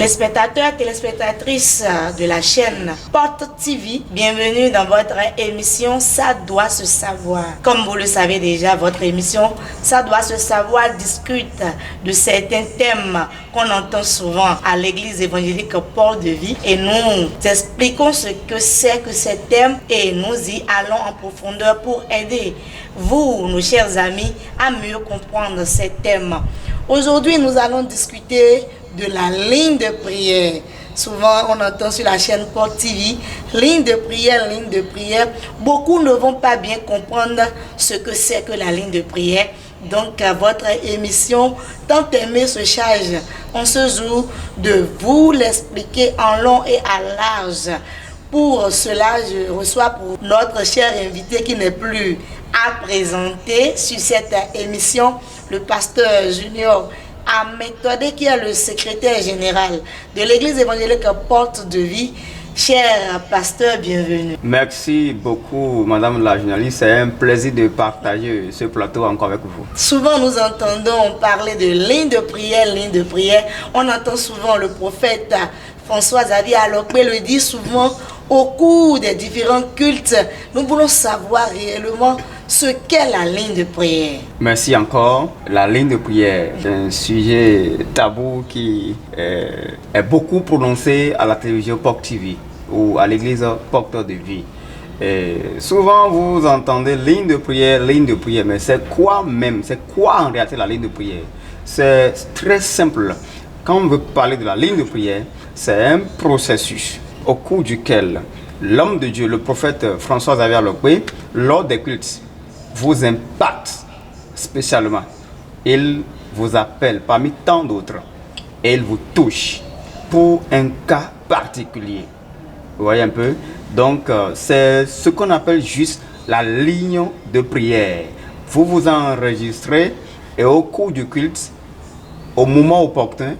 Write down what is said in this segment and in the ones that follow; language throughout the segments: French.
Téléspectateurs, téléspectatrices de la chaîne Porte TV, bienvenue dans votre émission Ça doit se savoir. Comme vous le savez déjà, votre émission Ça doit se savoir discute de certains thèmes qu'on entend souvent à l'église évangélique Porte de Vie et nous expliquons ce que c'est que ces thèmes et nous y allons en profondeur pour aider vous, nos chers amis, à mieux comprendre ces thèmes. Aujourd'hui, nous allons discuter de la ligne de prière. Souvent, on entend sur la chaîne Porte TV, ligne de prière, ligne de prière. Beaucoup ne vont pas bien comprendre ce que c'est que la ligne de prière. Donc, votre émission, tant aimée, se charge en ce jour de vous l'expliquer en long et à large. Pour cela, je reçois pour notre cher invité qui n'est plus à présenter sur cette émission, le pasteur Junior Améthodé, qui est le secrétaire général de l'église évangélique Porte de Vie. Cher pasteur, bienvenue. Merci beaucoup, madame la journaliste. C'est un plaisir de partager ce plateau encore avec vous. Souvent, nous entendons parler de ligne de prière, ligne de prière. On entend souvent le prophète François-Xavier Alokwe le dire souvent au cours des différents cultes. Nous voulons savoir réellement ce qu'est la ligne de prière. Merci encore. La ligne de prière, c'est un sujet tabou qui est beaucoup prononcé à la télévision Porte TV ou à l'église Porte de Vie. Et souvent vous entendez ligne de prière, mais c'est quoi même? C'est quoi en réalité la ligne de prière? C'est très simple. Quand on veut parler de la ligne de prière, c'est un processus au cours duquel l'homme de Dieu, le prophète François-Xavier Alokwe, lors des cultes, vous impacte spécialement. Il vous appelle parmi tant d'autres et il vous touche pour un cas particulier. Vous voyez un peu? Donc, c'est ce qu'on appelle juste la ligne de prière. Vous vous enregistrez et au cours du culte, au moment opportun,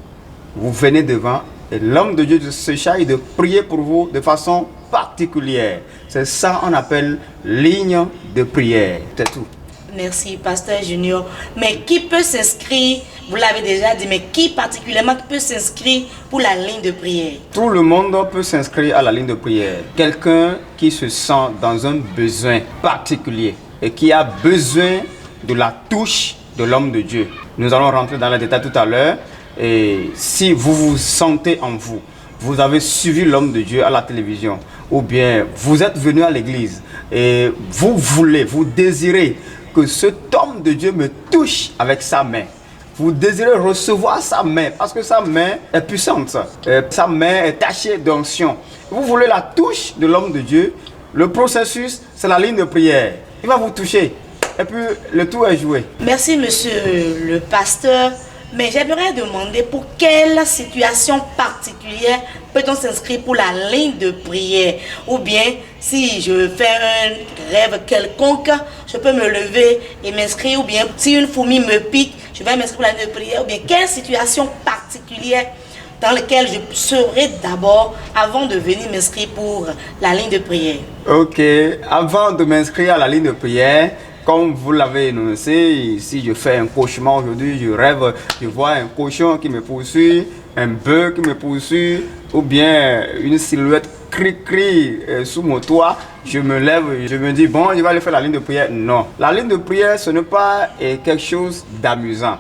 vous venez devant et l'homme de Dieu se charge de prier pour vous de façon particulière. C'est ça qu'on appelle ligne de prière. C'est tout. Merci, pasteur Junior. Mais qui peut s'inscrire, vous l'avez déjà dit, mais qui particulièrement peut s'inscrire pour la ligne de prière? Tout le monde peut s'inscrire à la ligne de prière. Quelqu'un qui se sent dans un besoin particulier et qui a besoin de la touche de l'homme de Dieu. Nous allons rentrer dans les détails tout à l'heure. Et si vous vous sentez en vous, vous avez suivi l'homme de Dieu à la télévision, ou bien vous êtes venu à l'église et vous voulez, vous désirez que cet homme de Dieu me touche avec sa main. Vous désirez recevoir sa main parce que sa main est puissante, sa main est tachée d'onction. Vous voulez la touche de l'homme de Dieu. Le processus, c'est la ligne de prière. Il va vous toucher et puis le tout est joué. Merci, monsieur le pasteur. Mais j'aimerais demander pour quelle situation particulière peut-on s'inscrire pour la ligne de prière? Ou bien, si je fais un rêve quelconque, je peux me lever et m'inscrire. Ou bien, si une fourmi me pique, je vais m'inscrire pour la ligne de prière. Ou bien, quelle situation particulière dans laquelle je serai d'abord avant de venir m'inscrire pour la ligne de prière? Ok, avant de m'inscrire à la ligne de prière, comme vous l'avez énoncé, si je fais un cauchemar aujourd'hui, je rêve, je vois un cochon qui me poursuit, un bœuf qui me poursuit, ou bien une silhouette cri-cri sous mon toit, je me lève, je me dis, bon, je vais aller faire la ligne de prière. Non, la ligne de prière, ce n'est pas quelque chose d'amusant.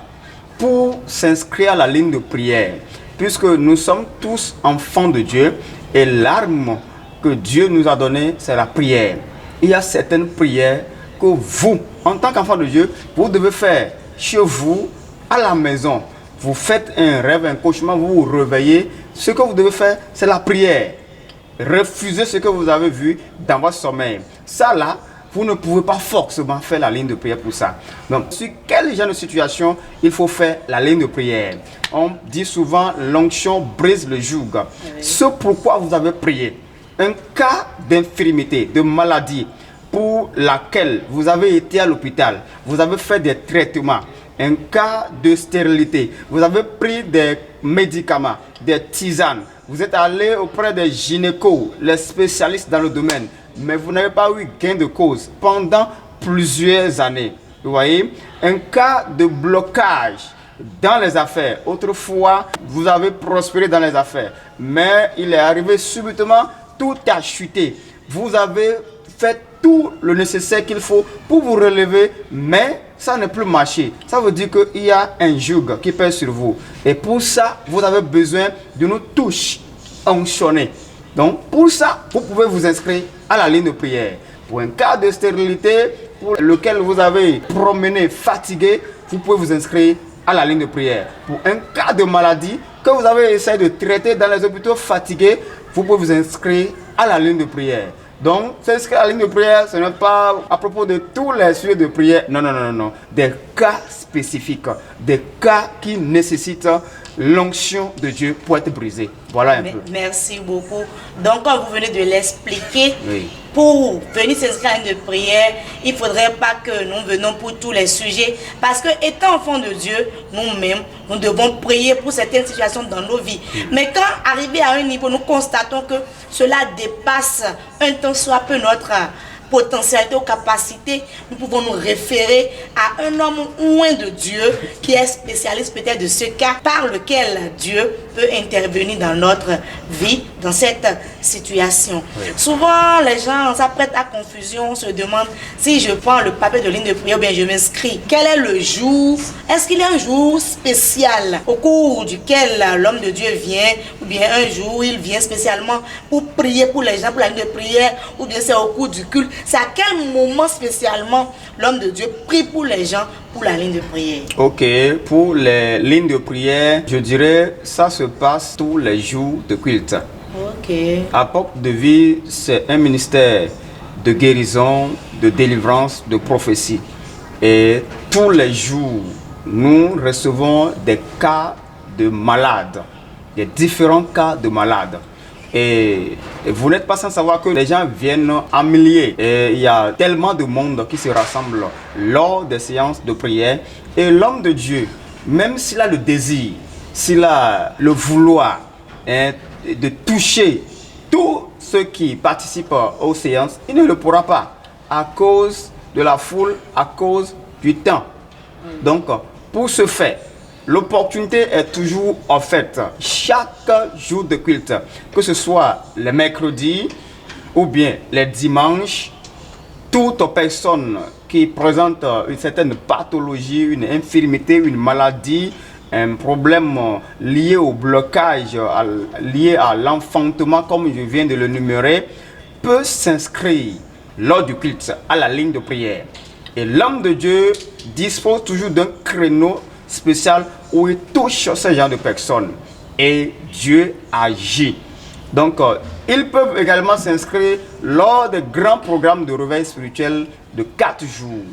Pour s'inscrire à la ligne de prière, puisque nous sommes tous enfants de Dieu, et l'arme que Dieu nous a donnée, c'est la prière. Il y a certaines prières que vous, en tant qu'enfant de Dieu, vous devez faire chez vous, à la maison. Vous faites un rêve, un cauchemar, vous vous réveillez. Ce que vous devez faire, c'est la prière. Refusez ce que vous avez vu dans votre sommeil. Ça là, vous ne pouvez pas forcément faire la ligne de prière pour ça. Donc, sur quel genre de situation il faut faire la ligne de prière? On dit souvent, l'onction brise le joug. Ce pourquoi vous avez prié. Un cas d'infirmité, de maladie, pour laquelle vous avez été à l'hôpital, vous avez fait des traitements, un cas de stérilité, vous avez pris des médicaments, des tisanes, vous êtes allé auprès des gynécos, les spécialistes dans le domaine, mais vous n'avez pas eu gain de cause pendant plusieurs années. Vous voyez, un cas de blocage dans les affaires. Autrefois, vous avez prospéré dans les affaires. Mais il est arrivé subitement, tout a chuté. Vous avez fait tout le nécessaire qu'il faut pour vous relever, mais ça n'est plus marché. Ça veut dire qu'il y a un joug qui pèse sur vous. Et pour ça, vous avez besoin d'une touche onctionnée. Donc, pour ça, vous pouvez vous inscrire à la ligne de prière. Pour un cas de stérilité, pour lequel vous avez promené fatigué, vous pouvez vous inscrire à la ligne de prière. Pour un cas de maladie que vous avez essayé de traiter dans les hôpitaux fatigués, vous pouvez vous inscrire à la ligne de prière. Donc, s'inscrire à la ligne de prière, ce n'est pas à propos de tous les sujets de prière. Non, non, non, non. Des cas spécifiques, des cas qui nécessitent l'onction de Dieu pour être brisé. Voilà un peu. Merci beaucoup. Donc, comme vous venez de l'expliquer, oui. Pour venir s'inscrire à une prière, il ne faudrait pas que nous venions pour tous les sujets. Parce que, étant enfants de Dieu, nous-mêmes, nous devons prier pour certaines situations dans nos vies. Mais quand arrivé à un niveau, nous constatons que cela dépasse un tant soit peu notre potentialité ou capacité, nous pouvons nous référer à un homme ou un de Dieu qui est spécialiste peut-être de ce cas par lequel Dieu peut intervenir dans notre vie, dans cette situation. Oui. Souvent, les gens s'apprêtent à confusion, se demandent si je prends le papier de ligne de prière ou bien je m'inscris. Quel est le jour? Est-ce qu'il y a un jour spécial au cours duquel l'homme de Dieu vient, ou bien un jour où il vient spécialement pour prier pour les gens, pour la ligne de prière, ou bien c'est au cours du culte? C'est à quel moment spécialement l'homme de Dieu prie pour les gens pour la ligne de prière? Ok, pour les lignes de prière, je dirais ça se passe tous les jours de culte. Ok. Apôtre de vie, c'est un ministère de guérison, de délivrance, de prophétie. Et tous les jours, nous recevons des cas de malades, des différents cas de malades. Et vous n'êtes pas sans savoir que les gens viennent en milliers. Et il y a tellement de monde qui se rassemble lors des séances de prière. Et l'homme de Dieu, même s'il a le désir, s'il a le vouloir de toucher tous ceux qui participent aux séances, il ne le pourra pas à cause de la foule, à cause du temps. Donc, pour ce faire, l'opportunité est toujours offerte chaque jour de culte, que ce soit les mercredis ou bien les dimanches. Toute personne qui présente une certaine pathologie, une infirmité, une maladie, un problème lié au blocage, lié à l'enfantement, comme je viens de le numérer, peut s'inscrire lors du culte à la ligne de prière. Et l'homme de Dieu dispose toujours d'un créneau spécial où il touche ce genre de personnes et Dieu agit. Donc, ils peuvent également s'inscrire lors des grands programmes de réveil spirituel de 4 jours.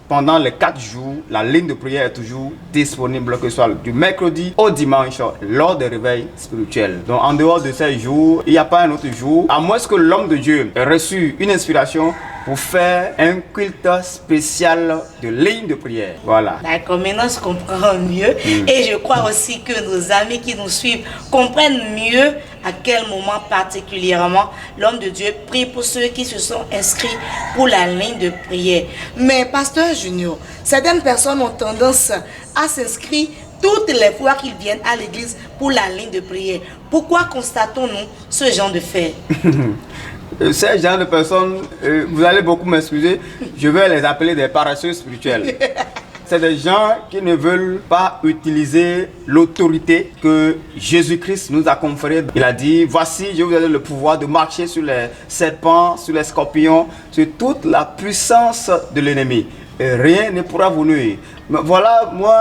Pendant les 4 jours, la ligne de prière est toujours disponible, que ce soit du mercredi au dimanche, lors des réveils spirituels. Donc, en dehors de ces jours, il n'y a pas un autre jour, à moins que l'homme de Dieu ait reçu une inspiration pour faire un culte spécial de ligne de prière. Voilà. D'accord, maintenant je comprends mieux. Et je crois aussi que nos amis qui nous suivent comprennent mieux à quel moment particulièrement l'homme de Dieu prie pour ceux qui se sont inscrits pour la ligne de prière. Mais Pasteur Junior, certaines personnes ont tendance à s'inscrire toutes les fois qu'ils viennent à l'église pour la ligne de prière. Pourquoi constatons-nous ce genre de fait? Ces genre de personnes, vous allez beaucoup m'excuser, je vais les appeler des paresseux spirituels. C'est des gens qui ne veulent pas utiliser l'autorité que Jésus-Christ nous a conférée. Il a dit, voici, je vous donne le pouvoir de marcher sur les serpents, sur les scorpions, sur toute la puissance de l'ennemi. Et rien ne pourra vous nuire. Mais voilà, moi,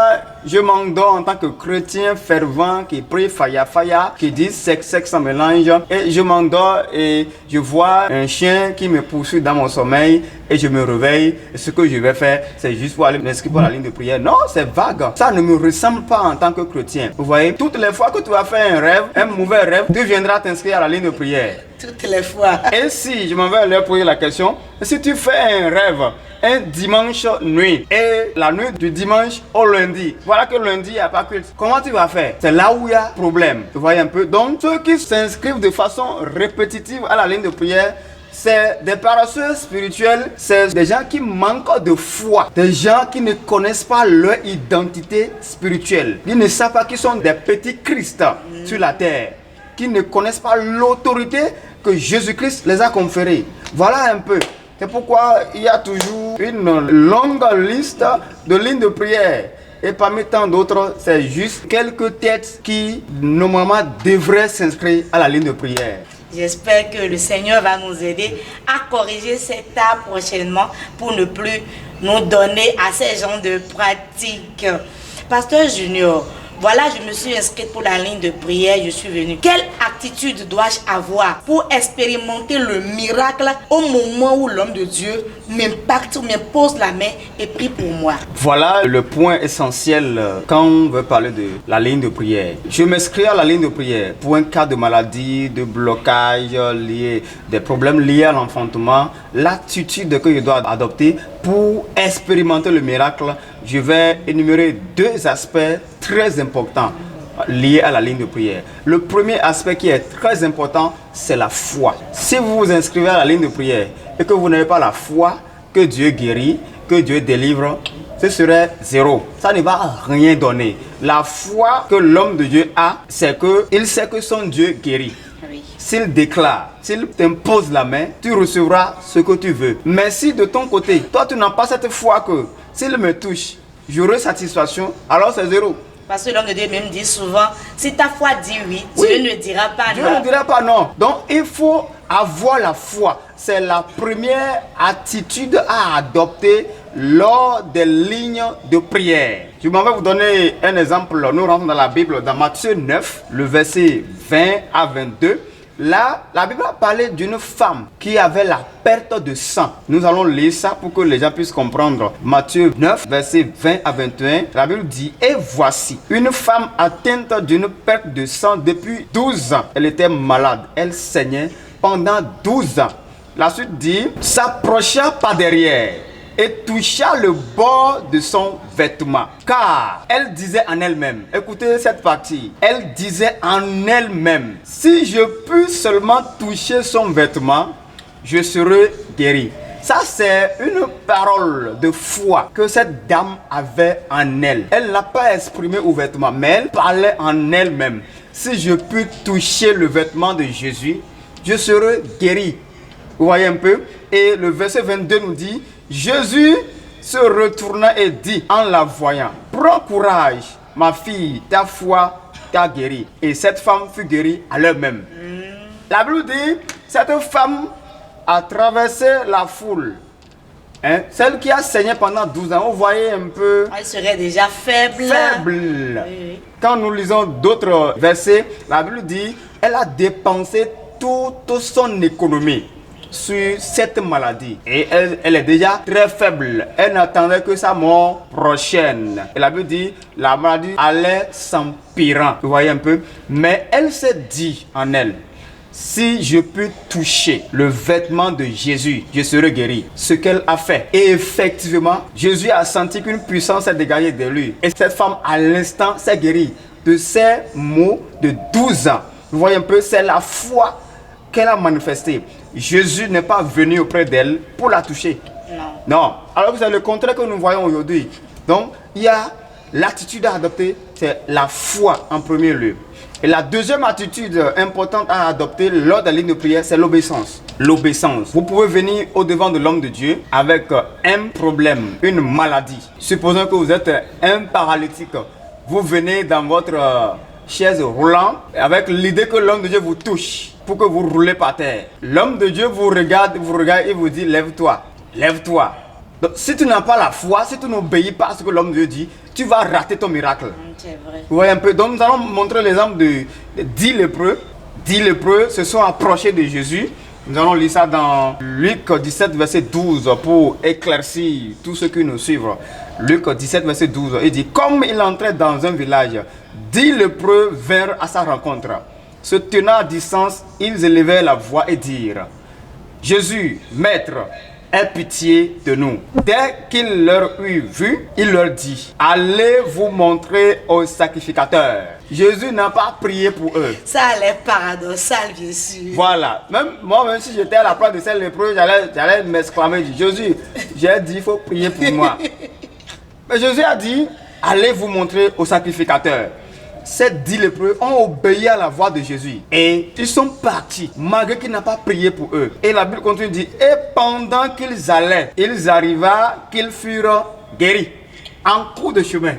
je m'endors en tant que chrétien fervent qui prie faya, qui dit sexe sans mélange. Et je m'endors et je vois un chien qui me poursuit dans mon sommeil et je me réveille. Et ce que je vais faire, c'est juste pour aller m'inscrire pour la ligne de prière. Non, c'est vague. Ça ne me ressemble pas en tant que chrétien. Vous voyez, toutes les fois que tu vas faire un rêve, un mauvais rêve, tu viendras t'inscrire à la ligne de prière. Toutes les fois. Et si, je m'en vais leur poser la question, si tu fais un rêve, un dimanche nuit, et la nuit du dimanche au lundi, voilà que lundi il n'y a pas culte, comment tu vas faire? C'est là où il y a problème. Vous voyez un peu? Donc, ceux qui s'inscrivent de façon répétitive à la ligne de prière, c'est des paresseux spirituels, c'est des gens qui manquent de foi, des gens qui ne connaissent pas leur identité spirituelle. Ils ne savent pas qu'ils sont des petits Christ sur la terre, qui ne connaissent pas l'autorité que Jésus-Christ les a conférée. Voilà un peu. C'est pourquoi il y a toujours une longue liste de lignes de prière. Et parmi tant d'autres, c'est juste quelques têtes qui, normalement, devraient s'inscrire à la ligne de prière. J'espère que le Seigneur va nous aider à corriger cet art prochainement pour ne plus nous donner à ces gens de pratique. Pasteur Junior, voilà, je me suis inscrite pour la ligne de prière, je suis venue. Quelle attitude dois-je avoir pour expérimenter le miracle au moment où l'homme de Dieu m'impacte ou m'impose la main et prie pour moi? Voilà le point essentiel quand on veut parler de la ligne de prière. Je m'inscris à la ligne de prière pour un cas de maladie, de blocage, des problèmes liés à l'enfantement. L'attitude que je dois adopter pour expérimenter le miracle, je vais énumérer deux aspects très importants liés à la ligne de prière. Le premier aspect qui est très important, c'est la foi. Si vous vous inscrivez à la ligne de prière et que vous n'avez pas la foi que Dieu guérit, que Dieu délivre, ce serait zéro. Ça ne va rien donner. La foi que l'homme de Dieu a, c'est qu'il sait que son Dieu guérit. Oui. S'il déclare, s'il t'impose la main, tu recevras ce que tu veux. Mais si de ton côté, toi tu n'as pas cette foi que s'il me touche, j'aurai satisfaction, alors c'est zéro. Parce que l'homme de Dieu même dit souvent, si ta foi dit oui, Dieu ne dira pas Dieu non. ne dira pas non. Donc il faut avoir la foi. C'est la première attitude à adopter lors des lignes de prière. Je m'en vais vous donner un exemple. Nous rentrons dans la Bible, dans Matthieu 9, le verset 20 à 22. Là, la Bible a parlé d'une femme qui avait la perte de sang. Nous allons lire ça pour que les gens puissent comprendre. Matthieu 9, verset 20 à 21. La Bible dit, et voici, une femme atteinte d'une perte de sang depuis 12 ans. Elle était malade, elle saignait pendant 12 ans. La suite dit, s'approcha par derrière et toucha le bord de son vêtement. Car elle disait en elle-même, écoutez cette partie, elle disait en elle-même, si je puis seulement toucher son vêtement, je serai guéri. Ça, c'est une parole de foi que cette dame avait en elle. Elle n'a pas exprimé ouvertement, mais elle parlait en elle-même. Si je puis toucher le vêtement de Jésus, je serai guéri. Vous voyez un peu? Et le verset 22 nous dit, Jésus se retourna et dit en la voyant, prends courage, ma fille, ta foi t'a guéri. Et cette femme fut guérie à l'heure même. La Bible dit, cette femme a traversé la foule. Celle qui a saigné pendant 12 ans, vous voyez un peu... Elle serait déjà faible. Oui. Quand nous lisons d'autres versets, la Bible dit, elle a dépensé toute son économie sur cette maladie. Et elle est déjà très faible. Elle n'attendait que sa mort prochaine. Et la Bible dit, la maladie allait s'empirant. Vous voyez un peu? Mais elle s'est dit en elle, si je peux toucher le vêtement de Jésus, je serai guéri. Ce qu'elle a fait. Et effectivement, Jésus a senti qu'une puissance s'est dégagée de lui. Et cette femme, à l'instant, s'est guérie de ses maux de 12 ans. Vous voyez un peu, c'est la foi qu'elle a manifestée. Jésus n'est pas venu auprès d'elle pour la toucher. Non. Alors que c'est le contraire que nous voyons aujourd'hui. Donc, il y a l'attitude à adopter, c'est la foi en premier lieu. Et la deuxième attitude importante à adopter lors de la ligne de prière, c'est l'obéissance. L'obéissance. Vous pouvez venir au-devant de l'homme de Dieu avec un problème, une maladie. Supposons que vous êtes un paralytique. Vous venez dans votre chaise roulante avec l'idée que l'homme de Dieu vous touche pour que vous roulez par terre. L'homme de Dieu vous regarde et vous dit, lève-toi, lève-toi. Donc, si tu n'as pas la foi, si tu n'obéis pas à ce que l'homme de Dieu dit, tu vas rater ton miracle. C'est vrai. Vous voyez un peu. Donc nous allons montrer l'exemple de 10 lépreux. 10 lépreux se sont approchés de Jésus. Nous allons lire ça dans Luc 17, verset 12 pour éclaircir tous ceux qui nous suivent. Luc 17, verset 12. Il dit, comme il entrait dans un village, 10 lépreux vinrent à sa rencontre. Se tenant à distance, ils élevèrent la voix et dirent, Jésus, Maître, aie pitié de nous. Dès qu'il leur eut vu, il leur dit, allez vous montrer au sacrificateur. Jésus n'a pas prié pour eux. Ça a l'air paradoxal, bien sûr. Voilà. Même si j'étais à la place de ces lépreux, j'allais m'exclamer, Jésus, j'ai dit, il faut prier pour moi. Mais Jésus a dit, allez vous montrer au sacrificateur. Ces 10 lépreux ont obéi à la voix de Jésus. Et ils sont partis, malgré qu'il n'a pas prié pour eux. Et la Bible continue de dire, et pendant qu'ils allaient, ils arriva qu'ils furent guéris. En cours de chemin,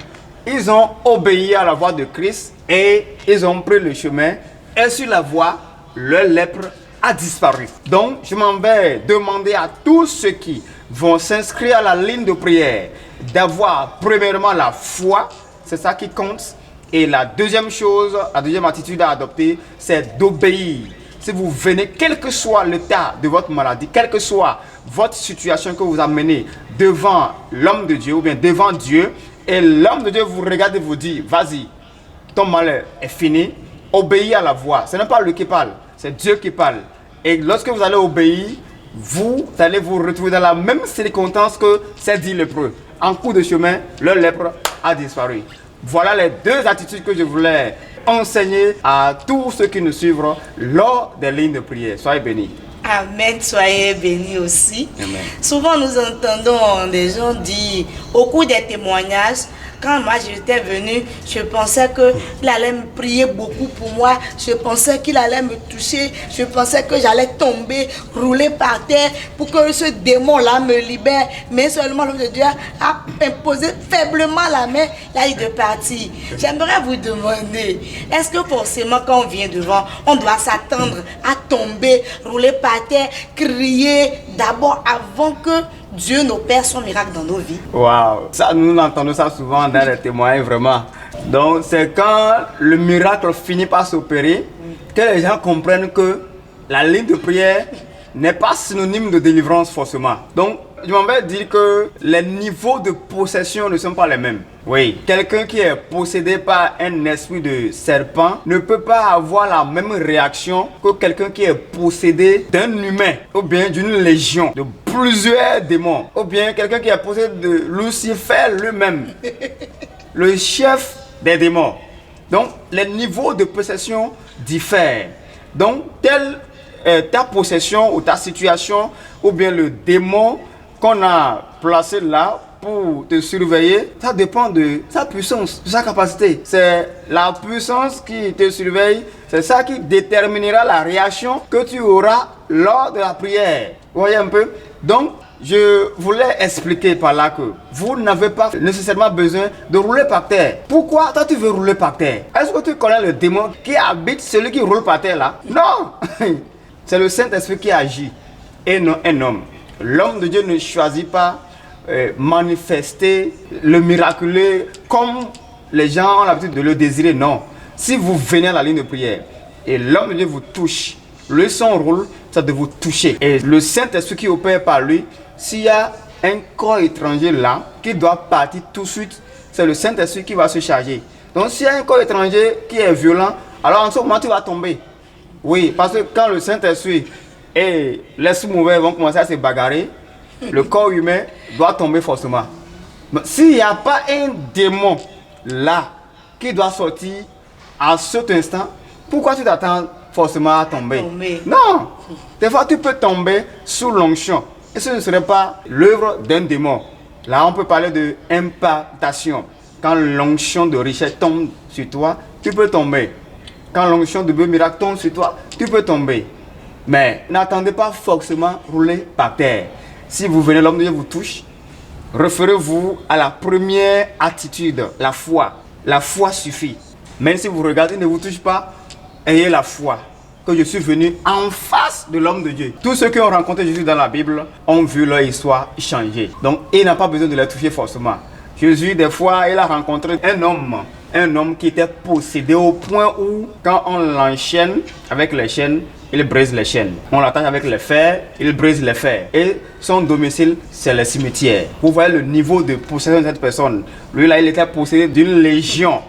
ils ont obéi à la voix de Christ et ils ont pris le chemin. Et sur la voie, leur lèpre a disparu. Donc, je m'en vais demander à tous ceux qui vont s'inscrire à la ligne de prière d'avoir premièrement la foi, c'est ça qui compte. Et la deuxième chose, la deuxième attitude à adopter, c'est d'obéir. Si vous venez, quel que soit l'état de votre maladie, quelle que soit votre situation que vous amenez devant l'homme de Dieu ou bien devant Dieu, et l'homme de Dieu vous regarde et vous dit, vas-y, ton malheur est fini, obéis à la voix. Ce n'est pas lui qui parle, c'est Dieu qui parle. Et lorsque vous allez obéir, vous allez vous retrouver dans la même circonstance que ces 10 lépreux. En cours de chemin, leur lèpre a disparu. Voilà les deux attitudes que je voulais enseigner à tous ceux qui nous suivent lors des lignes de prière. Soyez bénis. Amen, soyez bénis aussi. Amen. Souvent nous entendons des gens dire, au cours des témoignages, quand moi j'étais venu, je pensais qu'il allait me prier beaucoup pour moi, je pensais qu'il allait me toucher, je pensais que j'allais tomber, rouler par terre pour que ce démon-là me libère. Mais seulement l'homme de Dieu a imposé faiblement la main, là il est parti. J'aimerais vous demander, est-ce que forcément quand on vient devant, on doit s'attendre à tomber, rouler par terre, crier d'abord avant que Dieu n'opère son miracle dans nos vies? Waouh, ça nous entendons ça souvent dans les témoignages vraiment. Donc c'est quand le miracle finit par s'opérer que les gens comprennent que la ligne de prière n'est pas synonyme de délivrance forcément. Donc je m'en vais dire que les niveaux de possession ne sont pas les mêmes. Oui, quelqu'un qui est possédé par un esprit de serpent ne peut pas avoir la même réaction que quelqu'un qui est possédé d'un humain ou bien d'une légion de plusieurs démons, ou bien quelqu'un qui est possédé de Lucifer lui-même, le chef des démons. Donc les niveaux de possession diffèrent. Donc ta possession ou ta situation ou bien le démon qu'on a placé là pour te surveiller, ça dépend de sa puissance, de sa capacité. C'est la puissance qui te surveille, c'est ça qui déterminera la réaction que tu auras lors de la prière. Vous voyez un peu? Donc, je voulais expliquer par là que vous n'avez pas nécessairement besoin de rouler par terre. Pourquoi toi tu veux rouler par terre? Est-ce que tu connais le démon qui habite celui qui roule par terre là? Non! C'est le Saint-Esprit qui agit et non un homme. L'homme de Dieu ne choisit pas manifester le miraculeux comme les gens ont l'habitude de le désirer. Non. Si vous venez à la ligne de prière et l'homme de Dieu vous touche, le son roule, ça de vous toucher. Et le Saint-Esprit qui opère par lui, s'il y a un corps étranger là qui doit partir tout de suite, c'est le Saint-Esprit qui va se charger. Donc s'il y a un corps étranger qui est violent, alors en ce moment tu vas tomber. Oui, parce que quand le Saint-Esprit et l'esprit mauvais vont commencer à se bagarrer, le corps humain doit tomber forcément. Mais s'il n'y a pas un démon là qui doit sortir à cet instant, pourquoi tu t'attends forcément à tomber? Non! Des fois tu peux tomber sous l'onction et ce ne serait pas l'œuvre d'un démon. Là on peut parler de impartation. Quand l'onction de richesse tombe sur toi, tu peux tomber. Quand l'onction de miracle tombe sur toi, tu peux tomber. Mais n'attendez pas forcément rouler par terre. Si vous venez, l'homme de Dieu vous touche, référez-vous à la première attitude, la foi. La foi suffit. Même si vous regardez, il ne vous touche pas, ayez la foi que je suis venu en face de l'homme de Dieu. Tous ceux qui ont rencontré Jésus dans la Bible ont vu leur histoire changer. Donc, il n'a pas besoin de les toucher forcément. Jésus, des fois, il a rencontré un homme qui était possédé au point où, quand on l'enchaîne avec les chaînes, il brise les chaînes. On l'attache avec les fers, il brise les fers. Et son domicile, c'est le cimetière. Vous voyez le niveau de possession de cette personne. Lui, là, il était possédé d'une légion.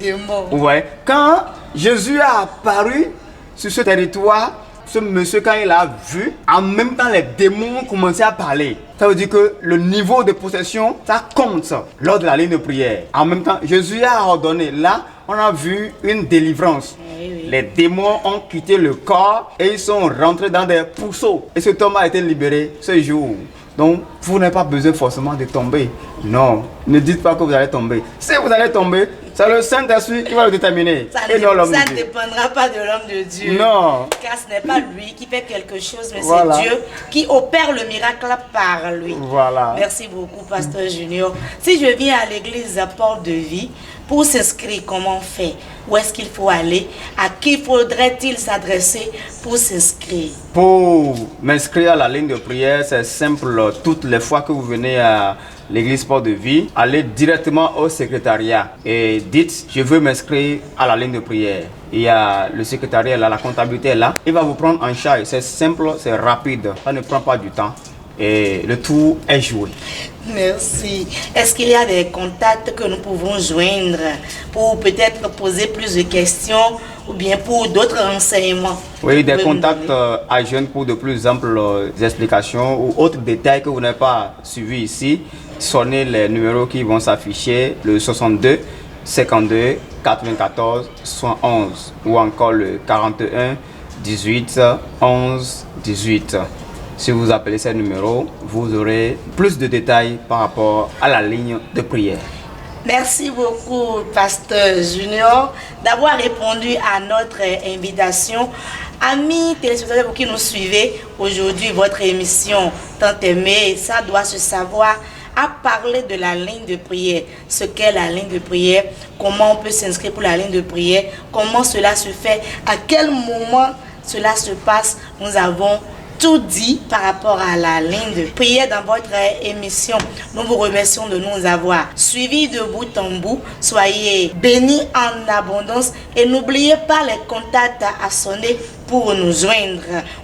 Vous voyez, quand Jésus a apparu sur ce territoire, ce monsieur, quand il a vu, en même temps, les démons ont commencé à parler. Ça veut dire que le niveau de possession, ça compte lors de la ligne de prière. En même temps, Jésus a ordonné là on a vu une délivrance. Oui. Les démons ont quitté le corps et ils sont rentrés dans des pourceaux. Et cet homme a été libéré ce jour. Donc, vous n'avez pas besoin forcément de tomber. Non, ne dites pas que vous allez tomber. Si vous allez tomber, c'est le Saint-Esprit qui va le déterminer. Ça et non l'homme de ne Dieu. dépendra pas de l'homme de Dieu. Non. Car ce n'est pas lui qui fait quelque chose, mais Voilà. c'est Dieu qui opère le miracle par lui. Voilà. Merci beaucoup, Pasteur Junior. Si je viens à l'église Porte de Vie, pour s'inscrire, comment on fait? Où est-ce qu'il faut aller? À qui faudrait-il s'adresser pour s'inscrire? Pour m'inscrire à la ligne de prière, c'est simple. Toutes les fois que vous venez à l'église Porte de Vie, allez directement au secrétariat et dites je veux m'inscrire à la ligne de prière. Il y a le secrétariat là, la comptabilité est là. Il va vous prendre en charge. C'est simple, c'est rapide. Ça ne prend pas du temps. Et le tour est joué. Merci. Est-ce qu'il y a des contacts que nous pouvons joindre pour peut-être poser plus de questions ou bien pour d'autres renseignements? Oui, des Vous pouvez contacts me à joindre pour de plus amples explications ou autres détails que vous n'avez pas suivis ici. Sonnez les numéros qui vont s'afficher, le 62 52 94 111 ou encore le 41 18 11 18. Si vous appelez ces numéros, vous aurez plus de détails par rapport à la ligne de prière. Merci beaucoup, Pasteur Junior, d'avoir répondu à notre invitation. Amis téléspectateurs qui nous suivez, aujourd'hui, votre émission tant aimée, ça doit se savoir, a parlé de la ligne de prière. Ce qu'est la ligne de prière, comment on peut s'inscrire pour la ligne de prière, comment cela se fait, à quel moment cela se passe. Nous avons tout dit par rapport à la ligne de prière dans votre émission. Nous vous remercions de nous avoir suivis de bout en bout. Soyez bénis en abondance et n'oubliez pas les contacts à sonner pour nous joindre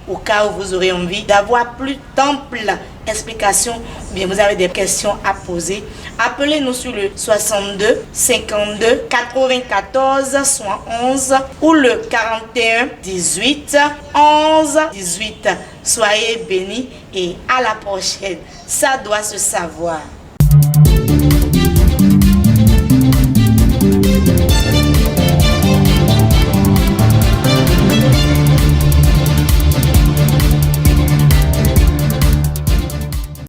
au cas où vous aurez envie d'avoir plus d'amples explications ou bien vous avez des questions à poser. Appelez-nous sur le 62 52 94 111 ou le 41 18 11 18. Soyez bénis et à la prochaine. Ça doit se savoir.